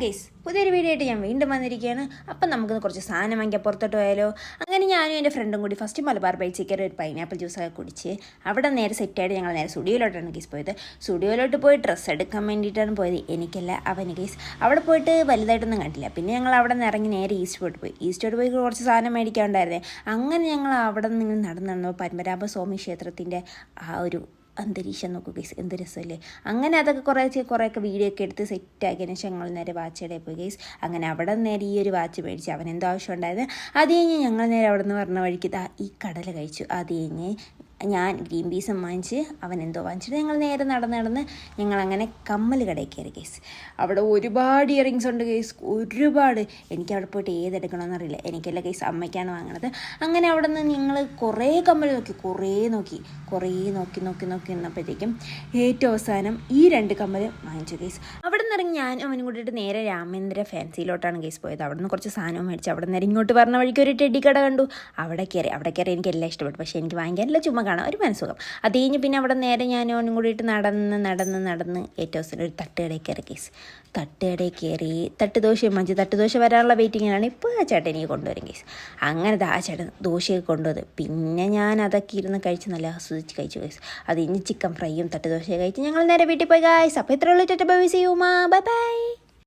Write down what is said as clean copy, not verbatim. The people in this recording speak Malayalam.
ഗൈസ്, പുതിയൊരു വീഡിയോ ആയിട്ട് ഞാൻ വീണ്ടും വന്നിരിക്കുകയാണ്. അപ്പം നമുക്ക് കുറച്ച് സാധനം വാങ്ങിക്കാൻ പുറത്തോട്ട് പോയാലോ. അങ്ങനെ ഞാനും എൻ്റെ ഫ്രണ്ടും കൂടി ഫസ്റ്റ് മലബാർ ബൈറ്റ്സിൽ കയറി ഒരു പൈനാപ്പിൾ ജ്യൂസൊക്കെ കുടിച്ച് അവിടെ നേരെ സെറ്റായിട്ട് ഞങ്ങൾ നേരെ സ്റ്റുഡിയോയിലോട്ടാണ് ഗൈസ് പോയത്. സ്റ്റുഡിയോയിലോട്ട് പോയി ഡ്രസ്സ് എടുക്കാൻ വേണ്ടിയിട്ടാണ് പോയത്. എനിക്കല്ല, അവന് ഗൈസ്. അവിടെ പോയിട്ട് വലുതായിട്ടൊന്നും കണ്ടില്ല. പിന്നെ ഞങ്ങൾ അവിടെ നിന്ന് ഇറങ്ങി നേരെ ഈസ്റ്റോട്ട് പോയി കുറച്ച് സാധനം മേടിക്കാനുണ്ടായിരുന്നേ. അങ്ങനെ ഞങ്ങൾ അവിടെ നിന്ന് നടന്നു പത്മനാഭ സ്വാമി ക്ഷേത്രത്തിൻ്റെ ആ ഒരു അന്തരീക്ഷം നോക്കൂ ഗൈസ്, എന്ത് രസമല്ലേ. അങ്ങനെ അതൊക്കെ കുറേയൊക്കെ വീഡിയോ ഒക്കെ എടുത്ത് സെറ്റാക്കിയതിന് ശേഷം ഞങ്ങൾ നേരെ വാച്ച് കടയിൽ പോയി ഗൈസ്. അങ്ങനെ അവിടെ നേരെ ഈ ഒരു വാച്ച് മേടിച്ച് അവൻ എന്തോ ആവശ്യം ഉണ്ടായത്. അത് കഴിഞ്ഞ് ഞങ്ങൾ നേരെ അവിടെ നിന്ന് പറഞ്ഞ വഴിക്ക് ഈ കടല കഴിച്ചു. അത് കഴിഞ്ഞ് ഞാൻ ഗ്രീൻ പീസും വാങ്ങിച്ച് അവൻ എന്തോ വാങ്ങിച്ചിട്ട് ഞങ്ങൾ നേരെ നടന്ന് ഞങ്ങളങ്ങനെ കമ്മൽ കടയിൽ കയറി ഗൈസ്. അവിടെ ഒരുപാട് ഇയറിങ്സ് ഉണ്ട് ഗൈസ്, ഒരുപാട്. എനിക്ക് അവിടെ പോയിട്ട് ഏതെടുക്കണമെന്ന് അറിയില്ല. എനിക്കല്ല ഗൈസ്, അമ്മയ്ക്കാണ് വാങ്ങണത്. അങ്ങനെ അവിടെ നിന്ന് ഞങ്ങൾ കുറേ കമ്മൽ നോക്കി നിന്നപ്പോഴത്തേക്കും ഏറ്റവും അവസാനം ഈ 2 കമ്മൽ വാങ്ങിച്ചു ഗൈസ്. അവിടെ നിന്ന് ഇറങ്ങി ഞാൻ അവനും കൂട്ടിയിട്ട് നേരെ രാമേന്ദ്ര ഫാൻസിയിലോട്ടാണ് ഗൈസ് പോയത്. അവിടെ നിന്ന് കുറച്ച് സാധനവും മേടിച്ചു. അവിടെ നിന്ന് ഇങ്ങോട്ട് പറഞ്ഞ വഴിക്ക് ഒരു ടെഡി കട കണ്ടു. അവിടെ കയറി എനിക്ക് എല്ലാം ഇഷ്ടപ്പെട്ടു. പക്ഷേ എനിക്ക് വാങ്ങിക്കാനില്ല, ചുമ്മാ കാണാം, ഒരു മനസ്സുഖം. അത് കഴിഞ്ഞ് പിന്നെ അവിടെ നേരെ ഞാനും അവനും കൂടിയിട്ട് നടന്ന് ഏറ്റവും അവസാനം ഒരു തട്ടുകടയിൽ കയറി ഗൈസ്. തട്ടുകടയിൽ കയറി തട്ടുദോശയും വാങ്ങിച്ചു. തട്ടുദോശ വരാനുള്ള വെയിറ്റിങ്ങിനാണ്. ഇപ്പോൾ ആ ചേട്ടൻ എനിക്ക് കൊണ്ടുവരും ഗൈസ്. അങ്ങനെ ആ ചേട്ടൻ ദോശയൊക്കെ കൊണ്ടുവന്നത്. പിന്നെ ഞാൻ അതൊക്കെ ഇരുന്ന് കഴിച്ച് നല്ല ആസ്വദിച്ച് കഴിച്ചു ഗൈസ്. അത് കഴിഞ്ഞ് ചിക്കൻ ഫ്രൈയും തട്ടുദോശയും കഴിച്ച് ഞങ്ങൾ നേരെ വീട്ടിൽ പോയി ഗൈസ്. അപ്പോൾ ഇത്രയുള്ള ബൈ ബൈ.